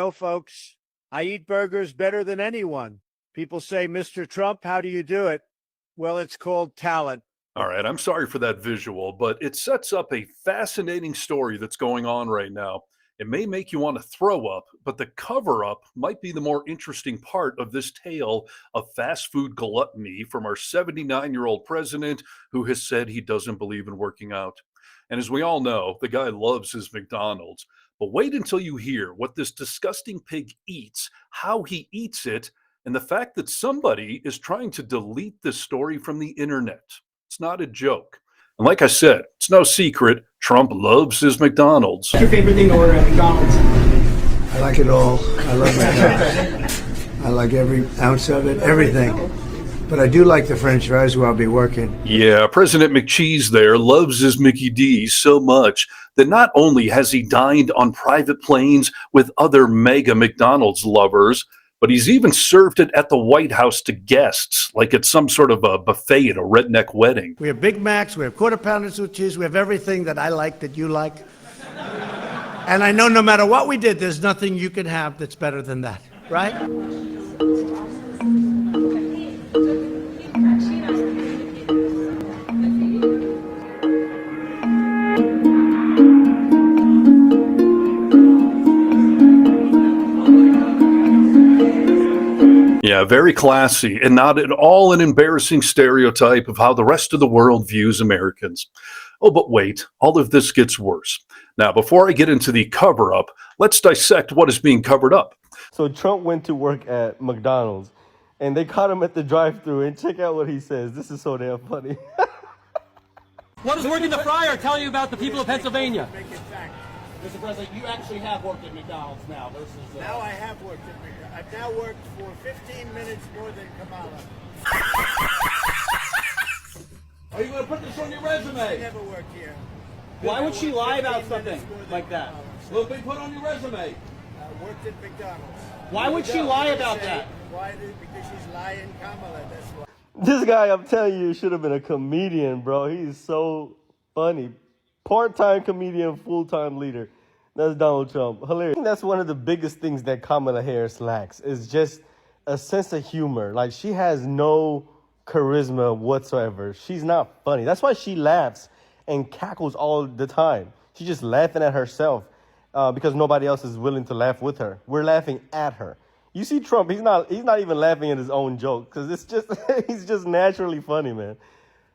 No, folks, I eat burgers better than anyone. People say, Mr. Trump, how do you do it? Well, it's called talent. All right, I'm sorry for that visual, but it sets up a fascinating story that's going on right now. It may make you want to throw up, but the cover up might be the more interesting part of this tale of fast food gluttony from our 79-year-old president who has said he doesn't believe in working out. And as we all know, the guy loves his McDonald's. But wait until you hear what this disgusting pig eats, how he eats it, and the fact that somebody is trying to delete this story from the internet. It's not a joke. And like I said, it's no secret, Trump loves his McDonald's. What's your favorite thing to order at McDonald's? I like it all. I love McDonald's. I like every ounce of it, everything. But I do like the French fries where I'll be working. Yeah, President McCheese there loves his Mickey D's so much that not only has he dined on private planes with other mega McDonald's lovers, but he's even served it at the White House to guests, like it's some sort of a buffet at a redneck wedding. We have Big Macs, we have Quarter Pounders with cheese, we have everything that I like, that you like. And I know no matter what we did, there's nothing you can have that's better than that, right? Yeah, very classy and not at all an embarrassing stereotype of how the rest of the world views Americans. Oh, but wait, all of this gets worse. Now, before I get into the cover-up, let's dissect what is being covered up. So Trump went to work at McDonald's, and they caught him at the drive-thru, and check out what he says. This is so damn funny. What does working the fryer tell you about the people of Pennsylvania? Mr. President, you actually have worked at McDonald's now versus... Now I have worked at McDonald's. I've now worked for 15 minutes more than Kamala. Are you going to put this on your resume? I never worked here. Why would she lie about something like that? Will it be put on your resume? I worked at McDonald's. Why would she lie about that? Why? Because she's lying, Kamala. That's why. This guy, I'm telling you, should have been a comedian, bro. He's so funny. Part-time comedian, full-time leader. That's Donald Trump. Hilarious. I think that's one of the biggest things that Kamala Harris lacks is just a sense of humor. Like, she has no charisma whatsoever. She's not funny. That's why she laughs and cackles all the time. She's just laughing at herself because nobody else is willing to laugh with her. We're laughing at her. You see Trump, he's not even laughing at his own joke because it's just he's just naturally funny, man.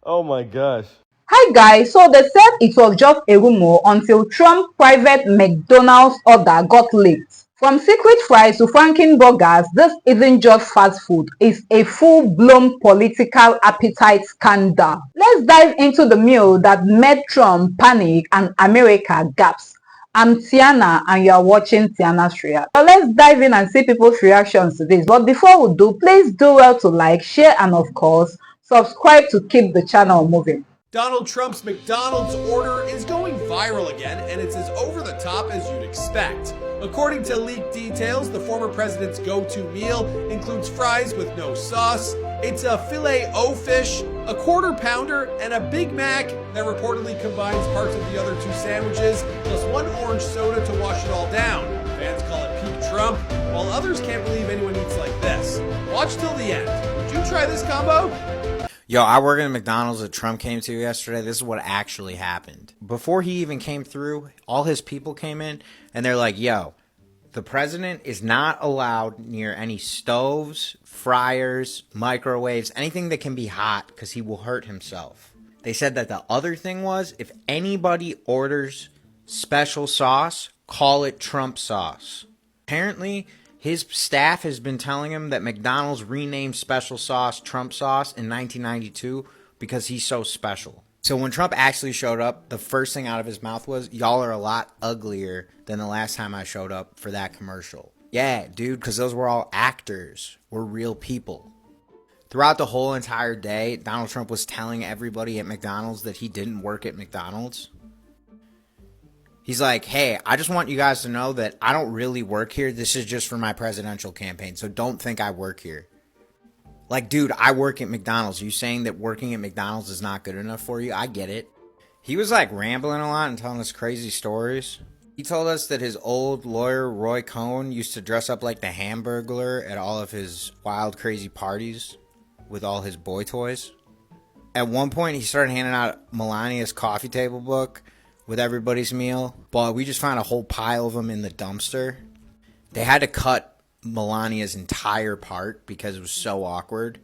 Oh my gosh. Hi guys, so they said it was just a rumor until Trump's private McDonald's order got leaked. From secret fries to Franken burgers, this isn't just fast food, it's a full-blown political appetite scandal. Let's dive into the meal that made Trump panic and America gasp. I'm Tiana and you are watching Tiana's React. So let's dive in and see people's reactions to this. But before we do, please do well to like, share and of course, subscribe to keep the channel moving. Donald Trump's McDonald's order is going viral again, and it's as over the top as you'd expect. According to leaked details, the former president's go-to meal includes fries with no sauce, it's a filet-o-fish, a quarter pounder, and a Big Mac that reportedly combines parts of the other two sandwiches, plus one orange soda to wash it all down. Fans call it peak Trump, while others can't believe anyone eats like this. Watch till the end. Would you try this combo? Yo, I work at McDonald's that Trump came to yesterday. This is what actually happened. Before he even came through, all his people came in, and they're like, yo, the president is not allowed near any stoves, fryers, microwaves, anything that can be hot, because he will hurt himself. They said that the other thing was, if anybody orders special sauce, call it Trump sauce. Apparently, his staff has been telling him that McDonald's renamed special sauce Trump sauce in 1992 because he's so special. So when Trump actually showed up, the first thing out of his mouth was, y'all are a lot uglier than the last time I showed up for that commercial. Yeah, dude, because those were all actors. We're real people. Throughout the whole entire day, Donald Trump was telling everybody at McDonald's that he didn't work at McDonald's. He's like, hey, I just want you guys to know that I don't really work here. This is just for my presidential campaign, so don't think I work here. Like, dude, I work at McDonald's. Are you saying that working at McDonald's is not good enough for you? I get it. He was like rambling a lot and telling us crazy stories. He told us that his old lawyer, Roy Cohn, used to dress up like the Hamburglar at all of his wild, crazy parties with all his boy toys. At one point, he started handing out Melania's coffee table book with everybody's meal, but we just found a whole pile of them in the dumpster. They had to cut Melania's entire part because it was so awkward.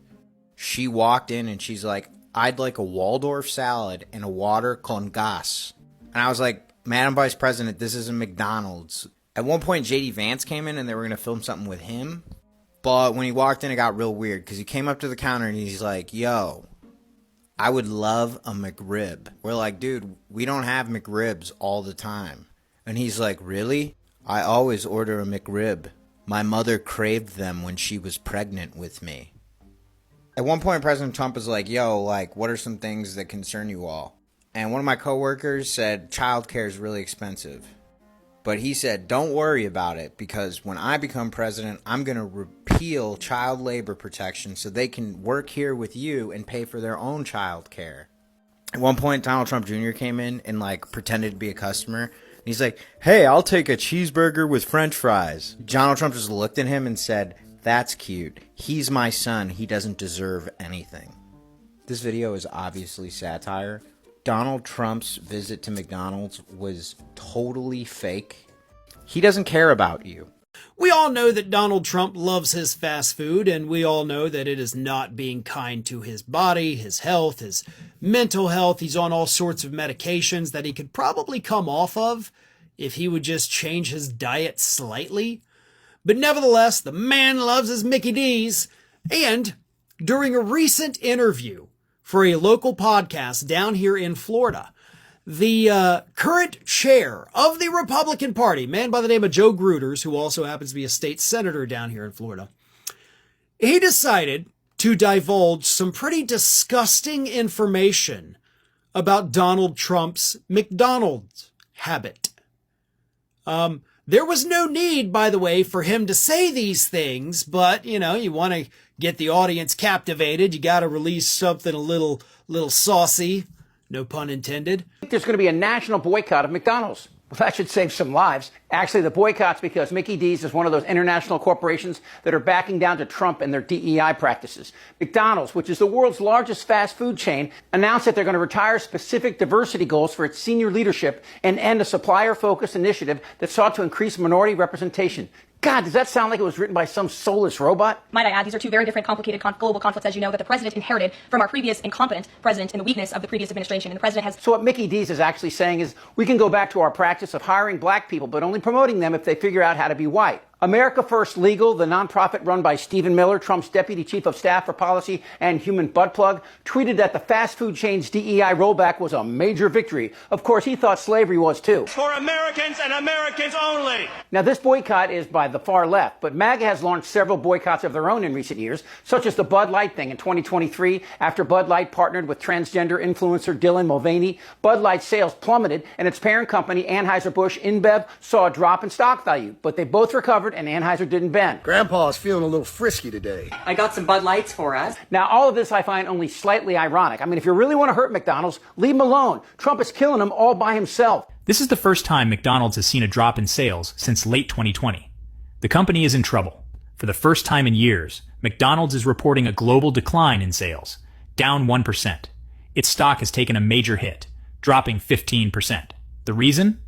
She walked in and she's like, "I'd like a Waldorf salad and a water con gas." And I was like, "Madam Vice President, this isn't McDonald's." At one point, JD Vance came in and they were going to film something with him. But when he walked in, it got real weird because he came up to the counter and he's like, "Yo, I would love a McRib." We're like, "Dude, we don't have McRibs all the time." And he's like, "Really? I always order a McRib. My mother craved them when she was pregnant with me." At one point, President Trump was like, "Yo, like, what are some things that concern you all?" And one of my coworkers said, "Childcare is really expensive." But he said, "Don't worry about it, because when I become president, I'm going to repeal child labor protection so they can work here with you and pay for their own child care." At one point, Donald Trump Jr. came in and like pretended to be a customer. And he's like, "Hey, I'll take a cheeseburger with French fries." Donald Trump just looked at him and said, "That's cute. He's my son. He doesn't deserve anything." This video is obviously satire. Donald Trump's visit to McDonald's was totally fake. He doesn't care about you. We all know that Donald Trump loves his fast food, and we all know that it is not being kind to his body, his health, his mental health. He's on all sorts of medications that he could probably come off of if he would just change his diet slightly. But nevertheless, the man loves his Mickey D's. And during a recent interview for a local podcast down here in Florida, the current chair of the Republican Party, a man by the name of Joe Gruters, who also happens to be a state senator down here in Florida, he decided to divulge some pretty disgusting information about Donald Trump's McDonald's habit. There was no need, by the way, for him to say these things, but, you know, you want to get the audience captivated. You got to release something a little saucy. No pun intended. There's going to be a national boycott of McDonald's. Well, that should save some lives. Actually, the boycott's because Mickey D's is one of those international corporations that are backing down to Trump and their DEI practices. McDonald's, which is the world's largest fast food chain, announced that they're going to retire specific diversity goals for its senior leadership and end a supplier-focused initiative that sought to increase minority representation. God, does that sound like it was written by some soulless robot? Might I add, these are two very different, complicated global conflicts, as you know, that the president inherited from our previous incompetent president in the weakness of the previous administration. And the president has... So what Mickey D's is actually saying is we can go back to our practice of hiring black people, but only promoting them if they figure out how to be white. America First Legal, the nonprofit run by Stephen Miller, Trump's deputy chief of staff for policy and human butt plug, tweeted that the fast food chain's DEI rollback was a major victory. Of course, he thought slavery was too. For Americans and Americans only. Now, this boycott is by the far left, but MAGA has launched several boycotts of their own in recent years, such as the Bud Light thing in 2023. After Bud Light partnered with transgender influencer Dylan Mulvaney, Bud Light sales plummeted, and its parent company, Anheuser-Busch InBev, saw a drop in stock value, but they both recovered and Anheuser didn't bend. Grandpa's feeling a little frisky today. I got some Bud Lights for us. Now, all of this I find only slightly ironic. I mean, if you really want to hurt McDonald's, leave them alone. Trump is killing them all by himself. This is the first time McDonald's has seen a drop in sales since late 2020. The company is in trouble. For the first time in years, McDonald's is reporting a global decline in sales, down 1%. Its stock has taken a major hit, dropping 15%. The reason?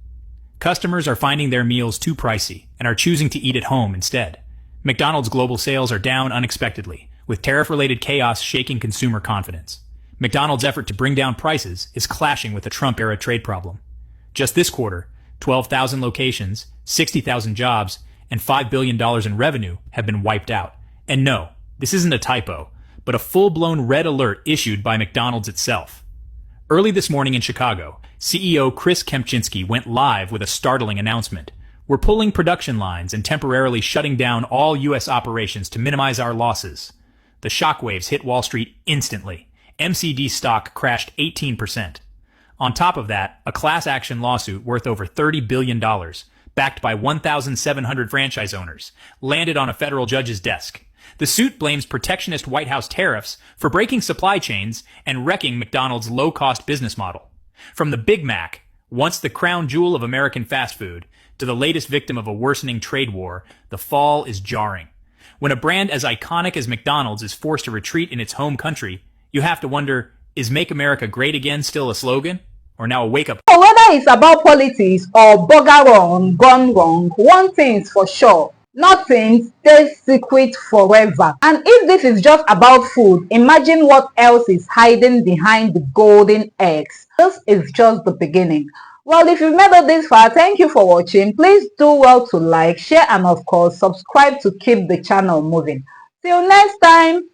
Customers are finding their meals too pricey and are choosing to eat at home instead. McDonald's global sales are down unexpectedly, with tariff-related chaos shaking consumer confidence. McDonald's effort to bring down prices is clashing with the Trump-era trade problem. Just this quarter, 12,000 locations, 60,000 jobs, and $5 billion in revenue have been wiped out. And no, this isn't a typo, but a full-blown red alert issued by McDonald's itself. Early this morning in Chicago, CEO Chris Kempczinski went live with a startling announcement. We're pulling production lines and temporarily shutting down all U.S. operations to minimize our losses. The shockwaves hit Wall Street instantly. MCD stock crashed 18%. On top of that, a class action lawsuit worth over $30 billion, backed by 1,700 franchise owners, landed on a federal judge's desk. The suit blames protectionist White House tariffs for breaking supply chains and wrecking McDonald's low-cost business model. From the Big Mac, once the crown jewel of American fast food, To the latest victim of a worsening trade war, the fall is jarring. When a brand as iconic as McDonald's is forced to retreat in its home country, you have to wonder, is Make America Great Again still a slogan? Or now a wake-up? So whether it's about politics or burger run gone wrong, one thing's for sure: nothing stays secret forever. And if this is just about food, imagine what else is hiding behind the golden eggs. This is just the beginning. Well, if you've made it this far, thank you for watching. Please do well to like, share, and of course, subscribe to keep the channel moving. Till next time.